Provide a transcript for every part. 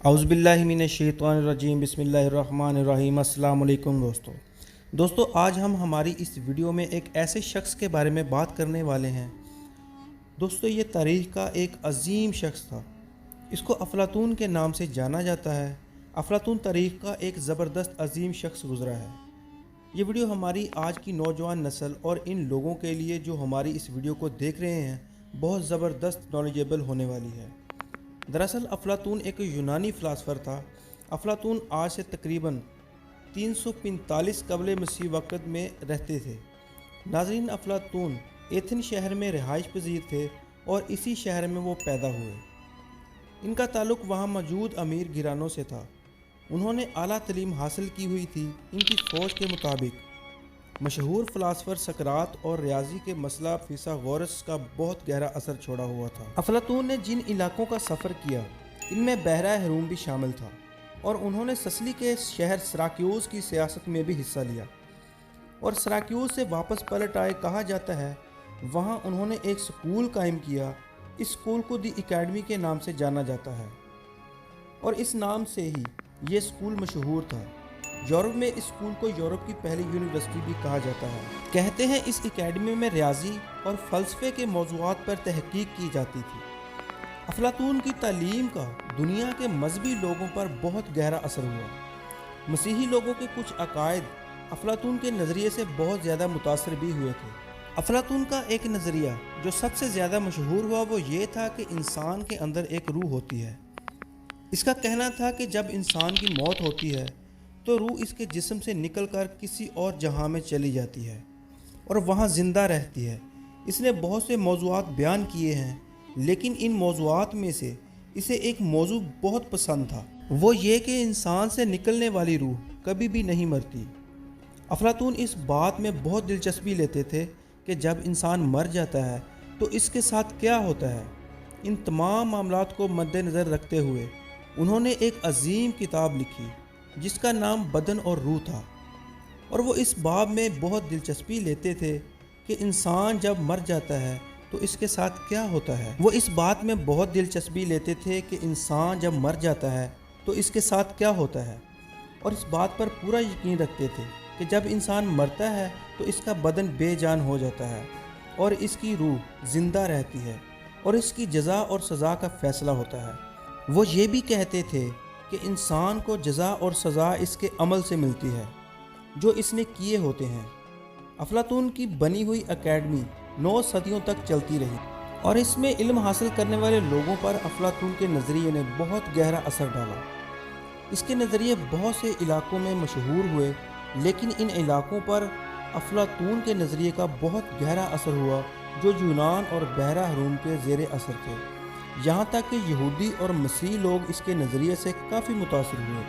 اعوذ باللہ من الشیطان الرجیم بسم اللہ الرحمن الرحیم۔ السلام علیکم دوستو آج ہم ہماری اس ویڈیو میں ایک ایسے شخص کے بارے میں بات کرنے والے ہیں۔ دوستو یہ تاریخ کا ایک عظیم شخص تھا، اس کو افلاطون کے نام سے جانا جاتا ہے۔ افلاطون تاریخ کا ایک زبردست عظیم شخص گزرا ہے۔ یہ ویڈیو ہماری آج کی نوجوان نسل اور ان لوگوں کے لیے جو ہماری اس ویڈیو کو دیکھ رہے ہیں بہت زبردست نالجیبل ہونے والی ہے۔ دراصل افلاطون ایک یونانی فلاسفر تھا۔ افلاطون آج سے تقریباً 345 قبل مسیح وقت میں رہتے تھے۔ ناظرین، افلاطون ایتھن شہر میں رہائش پذیر تھے اور اسی شہر میں وہ پیدا ہوئے۔ ان کا تعلق وہاں موجود امیر گھرانوں سے تھا۔ انہوں نے اعلیٰ تعلیم حاصل کی ہوئی تھی۔ ان کی سوچ کے مطابق مشہور فلاسفر سقراط اور ریاضی کے مسئلہ فیثاغورس کا بہت گہرا اثر چھوڑا ہوا تھا۔ افلاطون نے جن علاقوں کا سفر کیا ان میں بحیرہ روم بھی شامل تھا، اور انہوں نے سسلی کے شہر سراکیوس کی سیاست میں بھی حصہ لیا، اور سراکیوس سے واپس پلٹ آئے کہا جاتا ہے۔ وہاں انہوں نے ایک سکول قائم کیا۔ اس سکول کو دی اکیڈمی کے نام سے جانا جاتا ہے، اور اس نام سے ہی یہ سکول مشہور تھا۔ یورپ میں اس سکول کو یورپ کی پہلی یونیورسٹی بھی کہا جاتا ہے۔ کہتے ہیں اس اکیڈمی میں ریاضی اور فلسفے کے موضوعات پر تحقیق کی جاتی تھی۔ افلاطون کی تعلیم کا دنیا کے مذہبی لوگوں پر بہت گہرا اثر ہوا۔ مسیحی لوگوں کے کچھ عقائد افلاطون کے نظریے سے بہت زیادہ متاثر بھی ہوئے تھے۔ افلاطون کا ایک نظریہ جو سب سے زیادہ مشہور ہوا وہ یہ تھا کہ انسان کے اندر ایک روح ہوتی ہے۔ اس کا کہنا تھا کہ جب انسان کی موت ہوتی ہے تو روح اس کے جسم سے نکل کر کسی اور جہاں میں چلی جاتی ہے اور وہاں زندہ رہتی ہے۔ اس نے بہت سے موضوعات بیان کیے ہیں، لیکن ان موضوعات میں سے اسے ایک موضوع بہت پسند تھا، وہ یہ کہ انسان سے نکلنے والی روح کبھی بھی نہیں مرتی۔ افلاطون اس بات میں بہت دلچسپی لیتے تھے کہ جب انسان مر جاتا ہے تو اس کے ساتھ کیا ہوتا ہے۔ ان تمام معاملات کو مد نظر رکھتے ہوئے انہوں نے ایک عظیم کتاب لکھی جس کا نام بدن اور روح تھا، اور وہ اس باب میں بہت دلچسپی لیتے تھے کہ انسان جب مر جاتا ہے تو اس کے ساتھ کیا ہوتا ہے۔ وہ اس بات میں بہت دلچسپی لیتے تھے کہ انسان جب مر جاتا ہے تو اس کے ساتھ کیا ہوتا ہے، اور اس بات پر پورا یقین رکھتے تھے کہ جب انسان مرتا ہے تو اس کا بدن بے جان ہو جاتا ہے اور اس کی روح زندہ رہتی ہے، اور اس کی جزا اور سزا کا فیصلہ ہوتا ہے۔ وہ یہ بھی کہتے تھے کہ انسان کو جزا اور سزا اس کے عمل سے ملتی ہے جو اس نے کیے ہوتے ہیں۔ افلاطون کی بنی ہوئی اکیڈمی 9 صدیوں تک چلتی رہی، اور اس میں علم حاصل کرنے والے لوگوں پر افلاطون کے نظریے نے بہت گہرا اثر ڈالا۔ اس کے نظریے بہت سے علاقوں میں مشہور ہوئے، لیکن ان علاقوں پر افلاطون کے نظریے کا بہت گہرا اثر ہوا جو یونان اور بحیرہ روم کے زیر اثر تھے، یہاں تک کہ یہودی اور مسیحی لوگ اس کے نظریے سے کافی متاثر ہوئے۔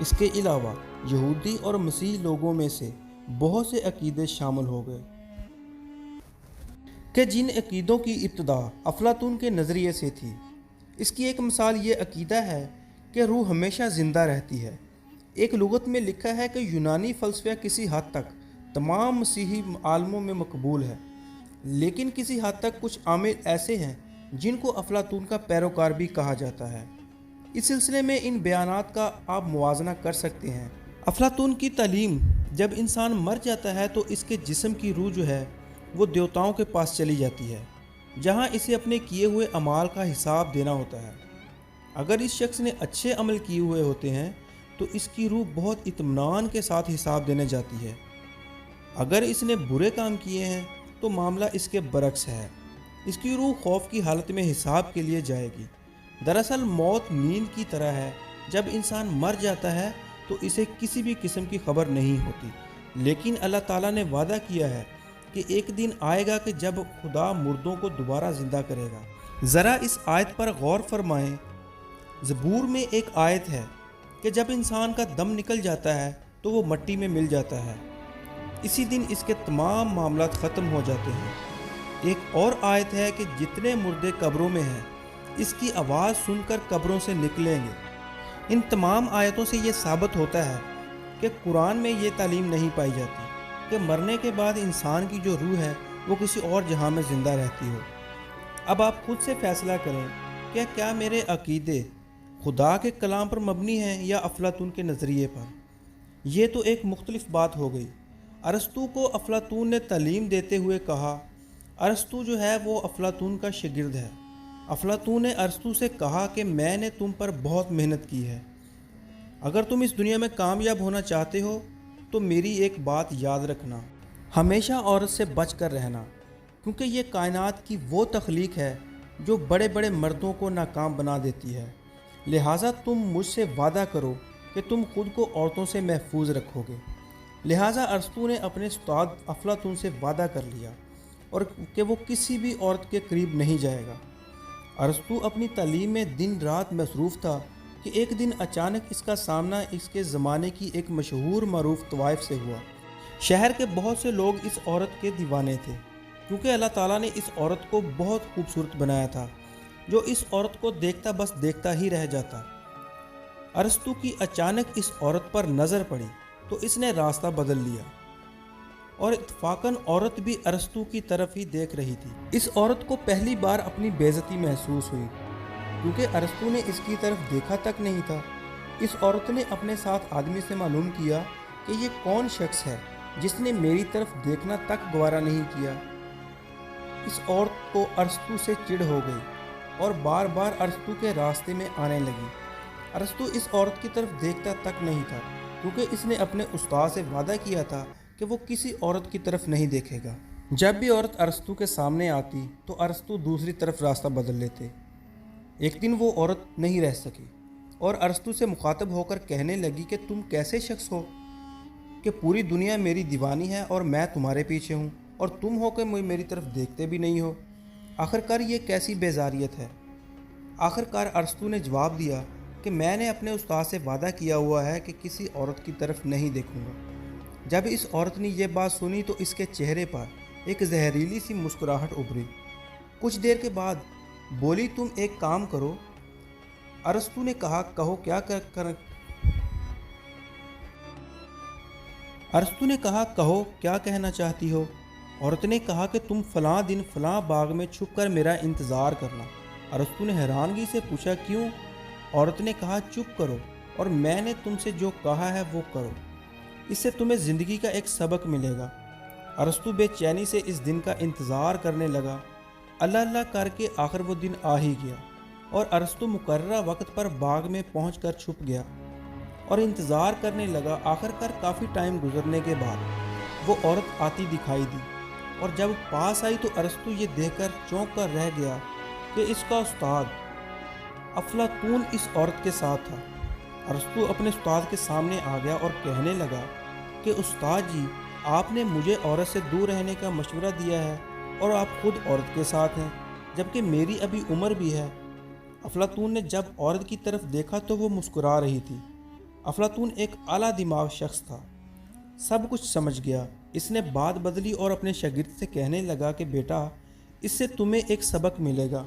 اس کے علاوہ یہودی اور مسیحی لوگوں میں سے بہت سے عقیدے شامل ہو گئے کہ جن عقیدوں کی ابتدا افلاطون کے نظریے سے تھی۔ اس کی ایک مثال یہ عقیدہ ہے کہ روح ہمیشہ زندہ رہتی ہے۔ ایک لغت میں لکھا ہے کہ یونانی فلسفہ کسی حد تک تمام مسیحی عالموں میں مقبول ہے، لیکن کسی حد تک کچھ عامل ایسے ہیں جن کو افلاطون کا پیروکار بھی کہا جاتا ہے۔ اس سلسلے میں ان بیانات کا آپ موازنہ کر سکتے ہیں۔ افلاطون کی تعلیم جب انسان مر جاتا ہے تو اس کے جسم کی روح جو ہے وہ دیوتاؤں کے پاس چلی جاتی ہے، جہاں اسے اپنے کیے ہوئے اعمال کا حساب دینا ہوتا ہے۔ اگر اس شخص نے اچھے عمل کیے ہوئے ہوتے ہیں تو اس کی روح بہت اطمینان کے ساتھ حساب دینے جاتی ہے۔ اگر اس نے برے کام کیے ہیں تو معاملہ اس کے برعکس ہے، اس کی روح خوف کی حالت میں حساب کے لیے جائے گی۔ دراصل موت نیند کی طرح ہے، جب انسان مر جاتا ہے تو اسے کسی بھی قسم کی خبر نہیں ہوتی، لیکن اللہ تعالیٰ نے وعدہ کیا ہے کہ ایک دن آئے گا کہ جب خدا مردوں کو دوبارہ زندہ کرے گا۔ ذرا اس آیت پر غور فرمائیں۔ زبور میں ایک آیت ہے کہ جب انسان کا دم نکل جاتا ہے تو وہ مٹی میں مل جاتا ہے، اسی دن اس کے تمام معاملات ختم ہو جاتے ہیں۔ ایک اور آیت ہے کہ جتنے مردے قبروں میں ہیں اس کی آواز سن کر قبروں سے نکلیں گے۔ ان تمام آیتوں سے یہ ثابت ہوتا ہے کہ قرآن میں یہ تعلیم نہیں پائی جاتی کہ مرنے کے بعد انسان کی جو روح ہے وہ کسی اور جہاں میں زندہ رہتی ہو۔ اب آپ خود سے فیصلہ کریں کہ کیا میرے عقیدے خدا کے کلام پر مبنی ہیں یا افلاطون کے نظریے پر؟ یہ تو ایک مختلف بات ہو گئی۔ ارسطو کو افلاطون نے تعلیم دیتے ہوئے کہا۔ ارسطو جو ہے وہ افلاطون کا شاگرد ہے۔ افلاطون نے ارسطو سے کہا کہ میں نے تم پر بہت محنت کی ہے، اگر تم اس دنیا میں کامیاب ہونا چاہتے ہو تو میری ایک بات یاد رکھنا، ہمیشہ عورت سے بچ کر رہنا، کیونکہ یہ کائنات کی وہ تخلیق ہے جو بڑے بڑے مردوں کو ناکام بنا دیتی ہے۔ لہٰذا تم مجھ سے وعدہ کرو کہ تم خود کو عورتوں سے محفوظ رکھو گے۔ لہٰذا ارسطو نے اپنے استاد افلاطون سے وعدہ کر لیا اور کہ وہ کسی بھی عورت کے قریب نہیں جائے گا۔ ارسطو اپنی تعلیم میں دن رات مصروف تھا کہ ایک دن اچانک اس کا سامنا اس کے زمانے کی ایک مشہور معروف طوائف سے ہوا۔ شہر کے بہت سے لوگ اس عورت کے دیوانے تھے، کیونکہ اللہ تعالیٰ نے اس عورت کو بہت خوبصورت بنایا تھا، جو اس عورت کو دیکھتا بس دیکھتا ہی رہ جاتا۔ ارسطو کی اچانک اس عورت پر نظر پڑی تو اس نے راستہ بدل لیا، اور اتفاقاً عورت بھی ارسطو کی طرف ہی دیکھ رہی تھی۔ اس عورت کو پہلی بار اپنی بے عزتی محسوس ہوئی، کیونکہ ارسطو نے اس کی طرف دیکھا تک نہیں تھا۔ اس عورت نے اپنے ساتھ آدمی سے معلوم کیا کہ یہ کون شخص ہے جس نے میری طرف دیکھنا تک گوارا نہیں کیا۔ اس عورت کو ارسطو سے چڑ ہو گئی اور بار بار ارسطو کے راستے میں آنے لگی۔ ارسطو اس عورت کی طرف دیکھتا تک نہیں تھا، کیونکہ اس نے اپنے استاد سے وعدہ کیا تھا کہ وہ کسی عورت کی طرف نہیں دیکھے گا۔ جب بھی عورت ارسطو کے سامنے آتی تو ارسطو دوسری طرف راستہ بدل لیتے۔ ایک دن وہ عورت نہیں رہ سکی اور ارسطو سے مخاطب ہو کر کہنے لگی کہ تم کیسے شخص ہو کہ پوری دنیا میری دیوانی ہے اور میں تمہارے پیچھے ہوں، اور تم ہو کہ میری طرف دیکھتے بھی نہیں ہو۔ آخرکار یہ کیسی بیزاریت ہے؟ آخرکار ارسطو نے جواب دیا کہ میں نے اپنے استاد سے وعدہ کیا ہوا ہے کہ کسی عورت کی طرف نہیں دیکھوں گا۔ جب اس عورت نے یہ بات سنی تو اس کے چہرے پر ایک زہریلی سی مسکراہٹ ابھری۔ کچھ دیر کے بعد بولی، تم ایک کام کرو۔ ارسطو نے کہا، کہو کیا ارسطو نے کہا، کہو کیا کہنا چاہتی ہو؟ عورت نے کہا کہ تم فلاں دن فلاں باغ میں چھپ کر میرا انتظار کرنا۔ ارسطو نے حیرانگی سے پوچھا، کیوں؟ عورت نے کہا، چپ کرو اور میں نے تم سے جو کہا ہے وہ کرو، اس سے تمہیں زندگی کا ایک سبق ملے گا۔ ارسطو بے چینی سے اس دن کا انتظار کرنے لگا۔ اللہ اللہ کر کے آخر وہ دن آ ہی گیا اور ارسطو مقررہ وقت پر باغ میں پہنچ کر چھپ گیا اور انتظار کرنے لگا۔ آخرکار کافی ٹائم گزرنے کے بعد وہ عورت آتی دکھائی دی، اور جب پاس آئی تو ارسطو یہ دیکھ کر چونک کر رہ گیا کہ اس کا استاد افلاطون اس عورت کے ساتھ تھا۔ ارسطو اپنے استاد کے سامنے آ گیا اور کہنے لگا کہ استاد جی، آپ نے مجھے عورت سے دور رہنے کا مشورہ دیا ہے اور آپ خود عورت کے ساتھ ہیں، جبکہ میری ابھی عمر بھی ہے۔ افلاطون نے جب عورت کی طرف دیکھا تو وہ مسکرا رہی تھی۔ افلاطون ایک اعلیٰ دماغ شخص تھا، سب کچھ سمجھ گیا۔ اس نے بات بدلی اور اپنے شاگرد سے کہنے لگا کہ بیٹا، اس سے تمہیں ایک سبق ملے گا،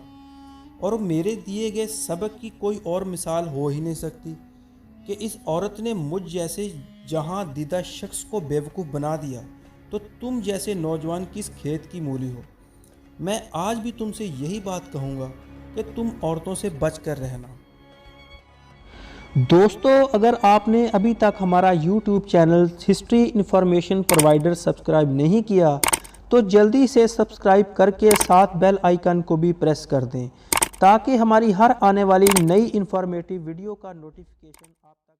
اور میرے دیے گئے سبق کی کوئی اور مثال ہو ہی نہیں سکتی کہ اس عورت نے مجھ جیسے جہاں دیدہ شخص کو بیوقوف بنا دیا، تو تم جیسے نوجوان کس کھیت کی مولی ہو۔ میں آج بھی تم سے یہی بات کہوں گا کہ تم عورتوں سے بچ کر رہنا۔ دوستو، اگر آپ نے ابھی تک ہمارا YouTube channel history information provider subscribe نہیں کیا تو جلدی سے سبسکرائب کر کے ساتھ بیل آئیکن کو بھی پریس کر دیں، تاکہ ہماری ہر آنے والی نئی انفارمیٹیو ویڈیو کا نوٹیفیکیشن آپ تک